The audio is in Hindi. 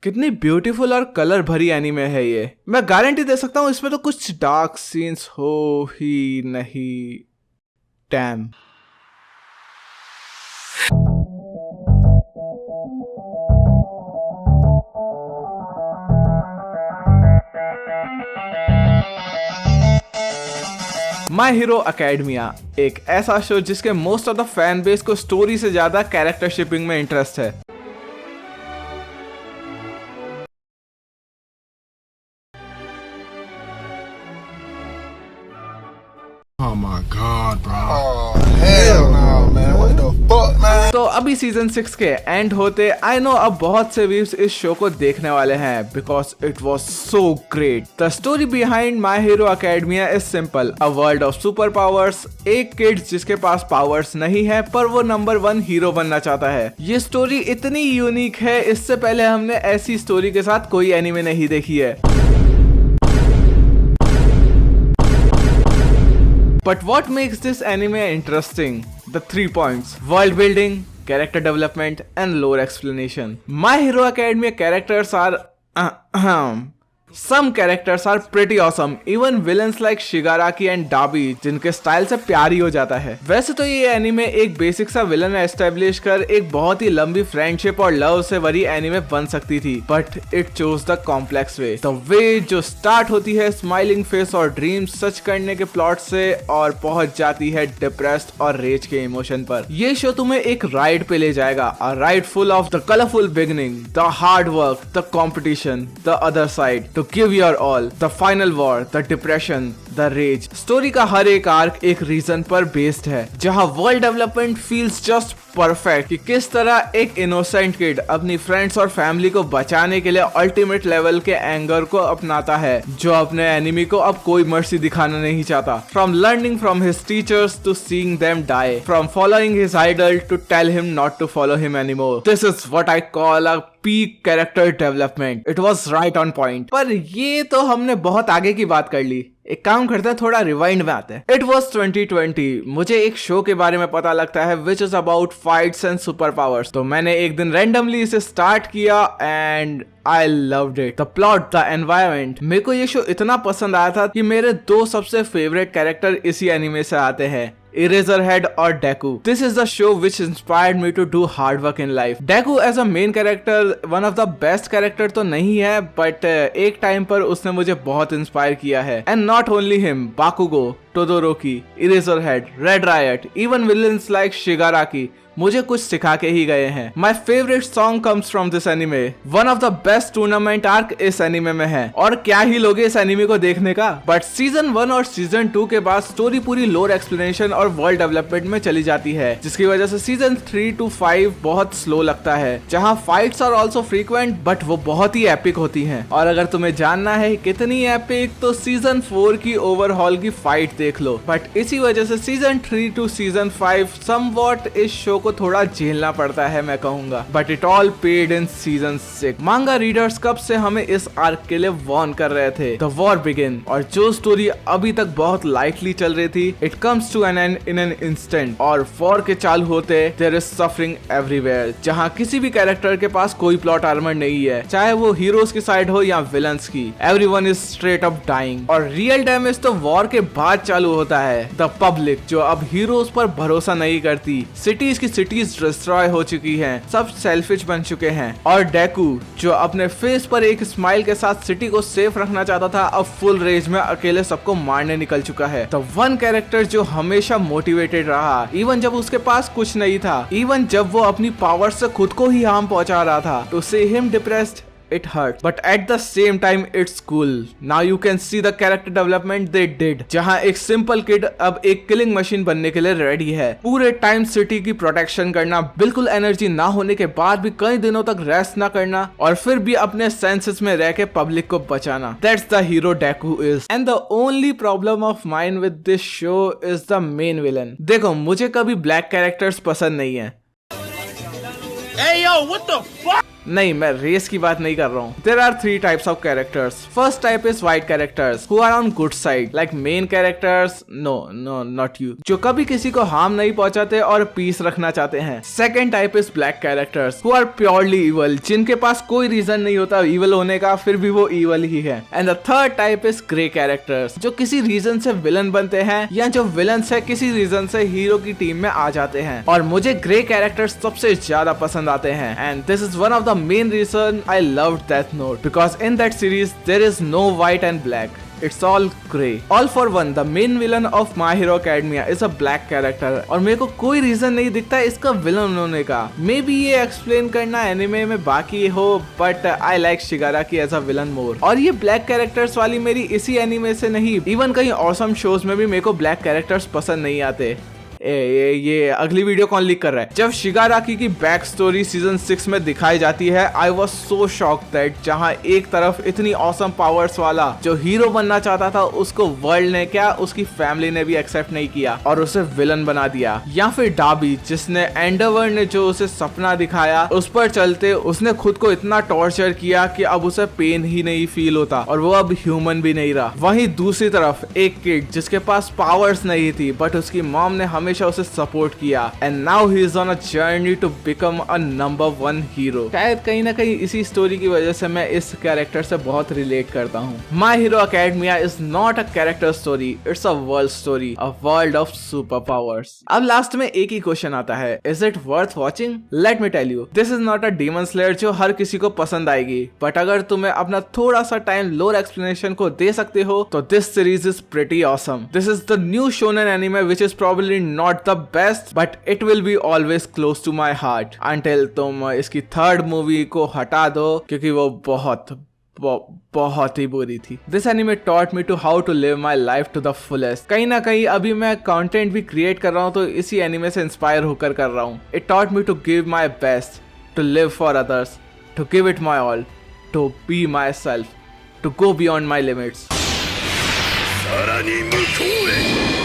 कितनी ब्यूटीफुल और कलर भरी एनीमे है ये। मैं गारंटी दे सकता हूँ इसमें तो कुछ डार्क सीन्स हो ही नहीं। डैम। माई हीरो अकेडमिया एक ऐसा शो जिसके most of the fan base को स्टोरी से ज्यादा कैरेक्टर शिपिंग में इंटरेस्ट है। Oh my god, bro. Oh, hell no, man. What the fuck, man? तो अभी सीजन 6 के एंड होते आई नो अब बहुत से व्यूज इस शो को देखने वाले हैं because it was so great. The story behind my hero academia is simple. A world of super powers. एक किड जिसके पास पावर्स नहीं है पर वो नंबर 1 हीरो बनना चाहता है। ये स्टोरी इतनी यूनिक है, इससे पहले हमने ऐसी स्टोरी के साथ कोई एनीमे नहीं देखी है। But what makes this anime interesting? The 3 points: world building, character development, and lore explanation. My Hero Academia characters are some characters are pretty awesome. Even villains like Shigaraki and Dabi, जिनके स्टाइल से प्यार ही हो जाता है। वैसे तो ये एनीमे एक बेसिक सा विलन एस्टेब्लिश कर एक बहुत ही लंबी फ्रेंडशिप और लव से भरी एनीमे बन सकती थी, but it chose the complex way. The way जो स्टार्ट होती है स्माइलिंग फेस और ड्रीम्स सच करने के प्लॉट से और पहुंच जाती है डिप्रेस्ड और रेज के इमोशन पर। ये शो तुम्हें एक राइड पे ले जाएगा, a ride full of the colourful beginning, the hard work, the competition, the other side, to give your all, the final war, the depression, the rage। Story का हर एक आर्क एक रीजन पर बेस्ड है, जहां world development feels just perfect कि किस तरह एक इनोसेंट किड अपनी फ्रेंड्स और फैमिली को बचाने के लिए अल्टीमेट लेवल के एंगर को अपनाता है, जो अपने एनिमी को अब कोई मर्सी दिखाना नहीं चाहता। From learning from his teachers to seeing them die, from following his idol to tell him not to follow him anymore. This is what I call a peak character development. It was right on point. पर ये तो हमने बहुत आगे की बात कर ली, एक काम करते हैं थोड़ा रिवाइंड में आते हैं। It was 2020। मुझे एक शो के बारे में पता लगता है which is about fights and super powers. तो मैंने एक दिन रैंडमली इसे स्टार्ट किया and I loved it. The plot, the environment. मेरे को ये शो इतना पसंद आया था कि मेरे 2 सबसे फेवरेट कैरेक्टर इसी एनिमे से आते हैं, Eraserhead और Deku. This is the show which inspired me to do hard work in life. Deku as a main character, one of the best character तो नहीं है, but एक टाइम पर उसने मुझे बहुत इंस्पायर किया है। And not only him, Bakugo, Todoroki, Eraserhead, Red Riot, even villains like Shigaraki मुझे कुछ सिखा के ही गए हैं। My favourite song comes from this anime. One of the best tournament arc इस एनिमे में है, और क्या ही लोगे इस एनिमे को देखने का। बट सीजन 1 और सीजन 2 के बाद स्टोरी पूरी लोर एक्सप्लेनेशन और वर्ल्ड डेवलपमेंट में चली जाती है, जिसकी वजह से सीजन 3 to 5 बहुत स्लो लगता है, जहाँ fights are also frequent but वो बहुत ही एपिक होती हैं। और अगर तुम्हें जानना है कितनी एपिक, तो सीजन 4 की ओवरऑल की फाइट देख लो। बट इसी वजह से सीजन 3 to सीजन 5 समवॉट इस शो को थोड़ा झेलना पड़ता है मैं कहूंगा। But it all paid in season 6। मांगा रीडर्स कब से हमें इस आर्क के लिए वार्न कर रहे थे, द वॉर बिगिन। और जो स्टोरी अभी तक बहुत लाइटली चल रही थी, it comes to an end in an instant. और वॉर के चालू होते देयर इज सफरिंग एवरीवेयर, जहां किसी भी कैरेक्टर के पास कोई प्लॉट आर्मर नहीं है, चाहे वो हीरोज की साइड हो या विलन्स की। Everyone is straight up dying. और रियल डैमेज तो वॉर के बाद चालू होता है। द पब्लिक जो अब हीरोज पर भरोसा नहीं करती, सिटीज की सिटीज डिस्ट्रॉय हो चुकी हैं, सब सेल्फिश बन चुके हैं। और डेकू जो अपने फेस पर एक स्माइल के साथ सिटी को सेफ रखना चाहता था, अब फुल रेज में अकेले सबको मारने निकल चुका है। द वन कैरेक्टर जो हमेशा मोटिवेटेड रहा, इवन जब उसके पास कुछ नहीं था, इवन जब वो अपनी पावर से खुद को ही हार्म पहुंचा रहा था। To see him depressed, it hurt, but at the same time it's cool. Now you can see the character development they did, जहाँ एक सिंपल किड अब एक किलिंग मशीन बनने के लिए रेडी है। पूरे टाइम सिटी की प्रोटेक्शन करना, बिल्कुल एनर्जी ना होने के बाद भी कई दिनों तक रेस्ट ना करना, और फिर भी अपने सेंसेस में रह के पब्लिक को बचाना। That's the hero Deku is. And the only problem of mine with this show is the main villain. देखो, मुझे कभी ब्लैक कैरेक्टर्स पसंद नहीं है। Hey yo, what the fuck? नहीं, मैं रेस की बात नहीं कर रहा हूँ। There are 3 types of characters. First type is white characters who are on good side, like main characters, no not you, जो कभी किसी को हार्म नहीं पहुंचाते और पीस रखना चाहते हैं। Second type is black characters who are purely evil, जिनके पास कोई रीजन नहीं होता इवल होने का, फिर भी वो इवल ही है। And the third type is grey characters, जो किसी रीजन से विलन बनते हैं या जो विलन से किसी रीजन से हीरो की टीम में आ जाते हैं। और मुझे ग्रे कैरेक्टर्स सबसे ज्यादा पसंद आते हैं। And this is one of the main reason I loved Death Note, because in that series there is no white and black, it's all grey. All for one, the main villain of My Hero Academia is a black character, और मेरे को कोई रीजन नहीं दिखता इसका विलन होने का। मे बी ये एक्सप्लेन करना एनिमे में बाकी हो, but I like Shigaraki as a villain more. और ये ब्लैक कैरेक्टर्स वाली मेरी इसी एनिमे से नहीं, इवन कहीं ऑसम शोज में भी मेरे को ब्लैक कैरेक्टर्स पसंद नहीं आते। ये अगली वीडियो कौन लीक कर रहा है? जब शिगाराकी की बैक स्टोरी सीजन 6 में दिखाई जाती है, I was so shock that जहां एक तरफ इतनी ऑसम पावर्स वाला जो हीरो बनना चाहता था, उसको वर्ल्ड ने क्या उसकी फैमिली ने भी एक्सेप्ट नहीं किया और उसे विलन बना दिया। या फिर डाबी, जिसने एंडरवर्ल्ड ने जो उसे सपना दिखाया उस पर चलते उसने खुद को इतना टॉर्चर किया कि अब उसे पेन ही नहीं फील होता और वो अब ह्यूमन भी नहीं रहा। वहीं दूसरी तरफ एक किड जिसके पास पावर्स नहीं थी, बट उसकी मॉम ने हमेशा उसे सपोर्ट किया, and now he is on a journey to become a number 1 hero. शायद कहीं ना कहीं इसी स्टोरी की वजह से मैं इस कैरेक्टर से बहुत रिलेट करता हूँ। My Hero Academia is not a character story, it's a world story, a world of super powers. अब लास्ट में एक ही क्वेश्चन आता है, is it worth watching? Let me tell you, this is not a Demon Slayer जो हर किसी को पसंद आएगी, बट अगर तुम्हें अपना थोड़ा सा टाइम लोर एक्सप्लेनेशन को दे सकते हो तो this series is pretty awesome. This is the new shonen anime which is probably not the best, but it will be always close to my heart until तुम इसकी थर्ड मूवी को हटा दो, क्योंकि वो बहुत ही बुरी थी। This anime taught me to how to live my life to the fullest। कहीं ना कहीं अभी मैं कंटेंट भी क्रिएट कर रहा हूँ तो इसी एनिमे से इंस्पायर होकर कर रहा हूँ। It taught me to give my best, to live for others, to give it my all, to be myself, to go beyond my limits।さらに向こうへ